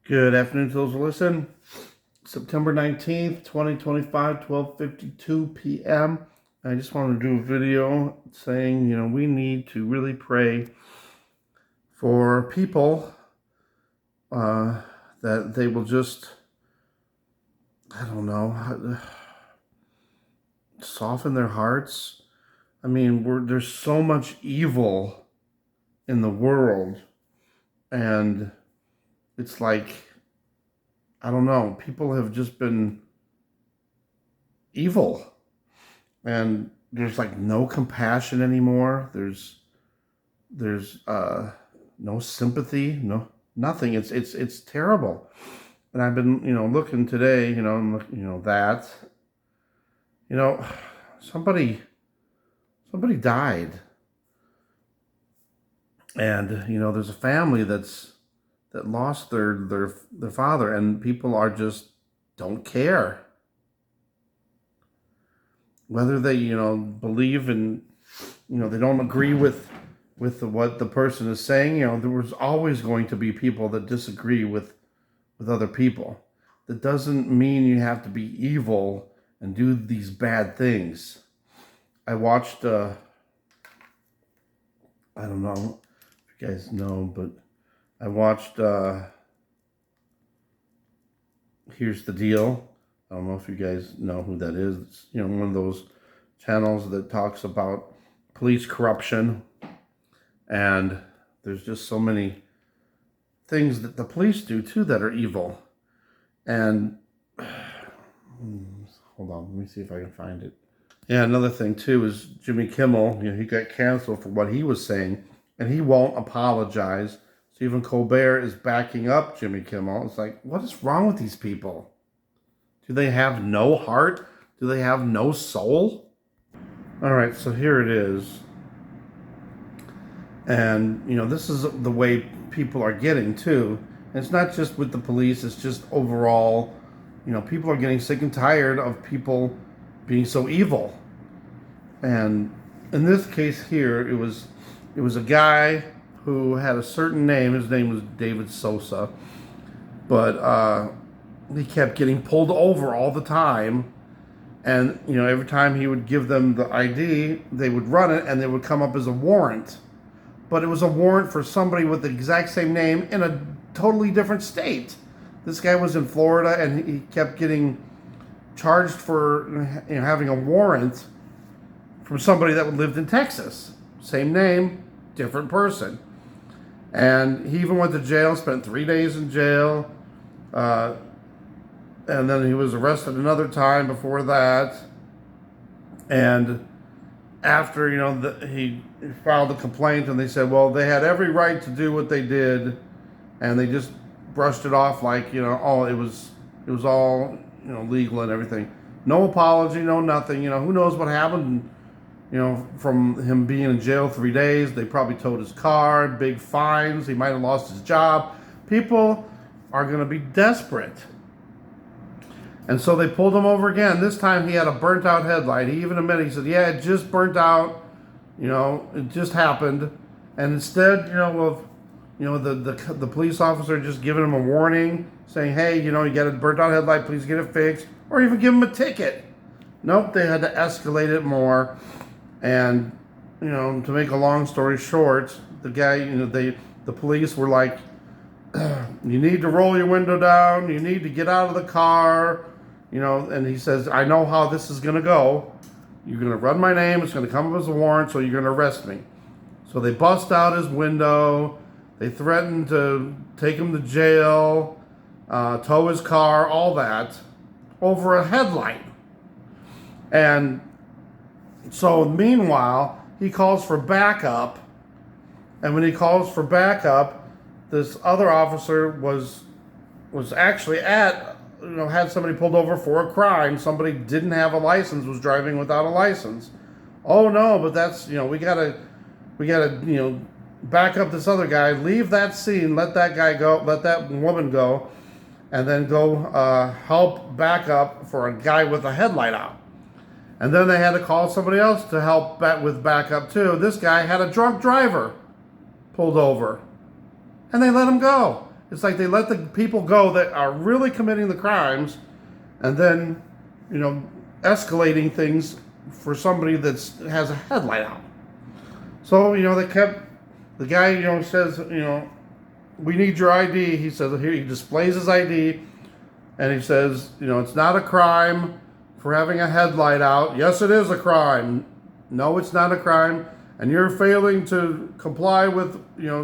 Good afternoon to those who listen. September 19th, 2025, 12:52 p.m. I just wanted to do a video saying, we need to really pray for people that they will just, I don't know, soften their hearts. I mean, there's so much evil in the world, and it's like, I don't know, people have just been evil, and there's like no compassion anymore. There's no sympathy, no nothing. It's terrible. And I've been looking today, that you know somebody somebody died, and there's a family that lost their father, and people are just don't care whether they believe in, they don't agree with what the person is saying. There was always going to be people that disagree with other people. That doesn't mean you have to be evil and do these bad things. I watched I don't know if you guys know, but I watched Here's the Deal. I don't know if you guys know who that is. It's, one of those channels that talks about police corruption, and there's just so many things that the police do too that are evil. And hold on, let me see if I can find it. Yeah, another thing too is Jimmy Kimmel. He got canceled for what he was saying, and he won't apologize. Stephen Colbert is backing up Jimmy Kimmel. It's like, what is wrong with these people? Do they have no heart? Do they have no soul? All right, so here it is. And, this is the way people are getting too. And it's not just with the police, it's just overall, people are getting sick and tired of people being so evil. And in this case here, it was a guy who had a certain name. His name was David Sosa. But he kept getting pulled over all the time. And, every time he would give them the ID, they would run it and it would come up as a warrant. But it was a warrant for somebody with the exact same name in a totally different state. This guy was in Florida, and he kept getting charged for having a warrant from somebody that lived in Texas. Same name, different person. And he even went to jail, spent 3 days in jail. And then he was arrested another time before that. And after, he filed a complaint, and they said, well, they had every right to do what they did, and they just brushed it off like, oh, it was all, legal and everything. No apology, no nothing. Who knows what happened, from him being in jail 3 days. They probably towed his car, big fines. He might have lost his job. People are going to be desperate. And so they pulled him over again. This time he had a burnt out headlight. He even admitted, he said, yeah, it just burnt out. It just happened. And instead, the police officer just giving him a warning, saying, hey, you got a burnt out headlight, please get it fixed. Or even give him a ticket. Nope, they had to escalate it more. And, to make a long story short, the guy, the police were like, you need to roll your window down, you need to get out of the car, and he says, I know how this is going to go. You're going to run my name, it's going to come up as a warrant, so you're going to arrest me. So they bust out his window, they threatened to take him to jail, tow his car, all that, over a headlight. And so meanwhile, he calls for backup, and when he calls for backup, this other officer was actually had somebody pulled over for a crime. Somebody didn't have a license, was driving without a license. Oh no, but that's, we gotta, back up this other guy, leave that scene, let that guy go, let that woman go, and then go help back up for a guy with a headlight out. And then they had to call somebody else to help with backup too. This guy had a drunk driver pulled over, and they let him go. It's like they let the people go that are really committing the crimes, and then, escalating things for somebody that has a headlight out. So, the guy, says, we need your ID. He says, here, he displays his ID, and he says, it's not a crime for having a headlight out. Yes, it is a crime. No, it's not a crime. And you're failing to comply with,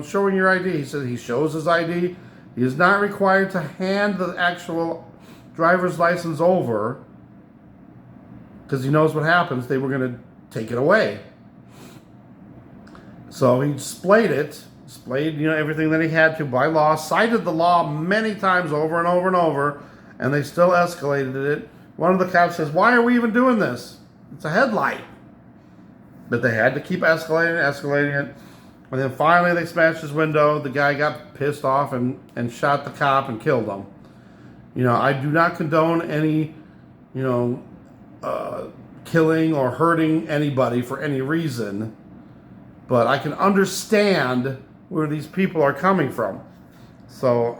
showing your ID. He says he shows his ID. He is not required to hand the actual driver's license over because he knows what happens. They were going to take it away. So he displayed everything that he had to by law, cited the law many times over and over and over, and they still escalated it. One of the cops says, why are we even doing this? It's a headlight. But they had to keep escalating it. And then finally they smashed his window. The guy got pissed off and shot the cop and killed him. I do not condone any, killing or hurting anybody for any reason. But I can understand where these people are coming from. So,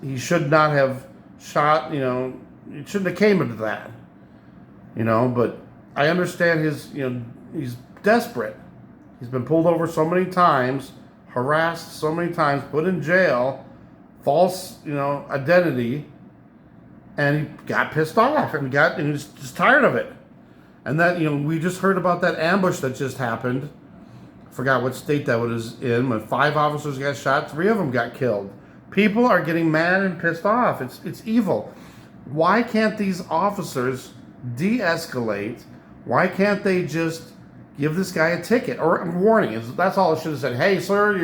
he should not have shot, it shouldn't have came into that. But I understand he's desperate. He's been pulled over so many times, harassed so many times, put in jail, false, identity, and he got pissed off and he was just tired of it. And that, we just heard about that ambush that just happened. I forgot what state that was in, when 5 officers got shot, 3 of them got killed. People are getting mad and pissed off. It's evil. Why can't these officers de-escalate? Why can't they just give this guy a ticket or a warning? That's all it should have said. Hey, sir,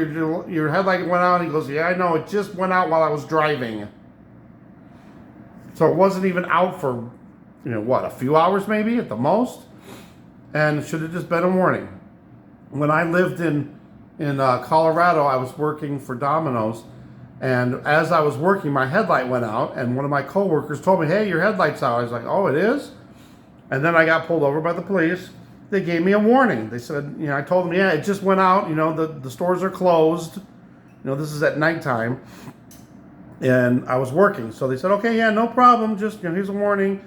your headlight went out. He goes, yeah, I know. It just went out while I was driving. So it wasn't even out for, a few hours maybe at the most. And it should have just been a warning. When I lived in Colorado, I was working for Domino's. And as I was working, my headlight went out. And one of my coworkers told me, hey, your headlight's out. I was like, oh, it is? And then I got pulled over by the police. They gave me a warning. They said, I told them, yeah, it just went out. The stores are closed. This is at nighttime. And I was working. So they said, okay, yeah, no problem. Just, here's a warning.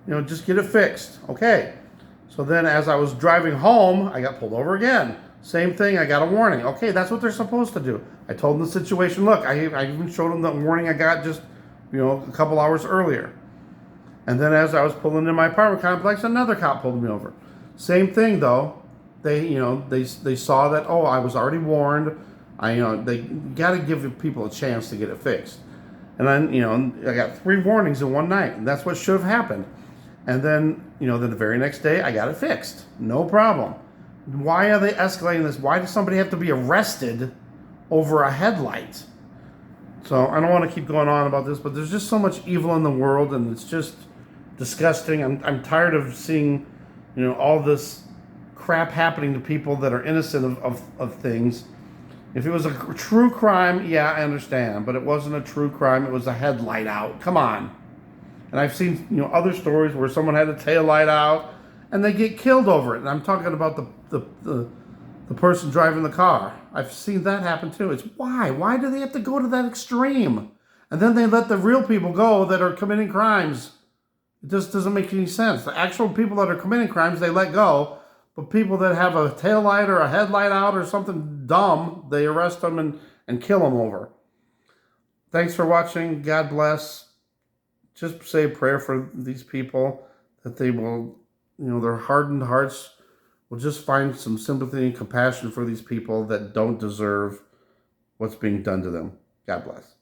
Just get it fixed. Okay. So then as I was driving home, I got pulled over again. Same thing. I got a warning. Okay, that's what they're supposed to do. I told them the situation. Look, I even showed them the warning I got just, a couple hours earlier. And then as I was pulling into my apartment complex, another cop pulled me over. Same thing though. They saw that, oh, I was already warned. They got to give people a chance to get it fixed. And then, I got 3 warnings in one night, and that's what should have happened. And then, then the very next day, I got it fixed. No problem. Why are they escalating this? Why does somebody have to be arrested over a headlight? So I don't want to keep going on about this, but there's just so much evil in the world, and it's just disgusting. I'm tired of seeing, all this crap happening to people that are innocent of things. If it was a true crime, yeah, I understand, but it wasn't a true crime. It was a headlight out. Come on. And I've seen, other stories where someone had a tail light out and they get killed over it. And I'm talking about the person driving the car. I've seen that happen too. It's why? Why do they have to go to that extreme? And then they let the real people go that are committing crimes. It just doesn't make any sense. The actual people that are committing crimes, they let go. But people that have a tail light or a headlight out or something dumb, they arrest them and kill them over. Thanks for watching. God bless. Just say a prayer for these people that they will, their hardened hearts will just find some sympathy and compassion for these people that don't deserve what's being done to them. God bless.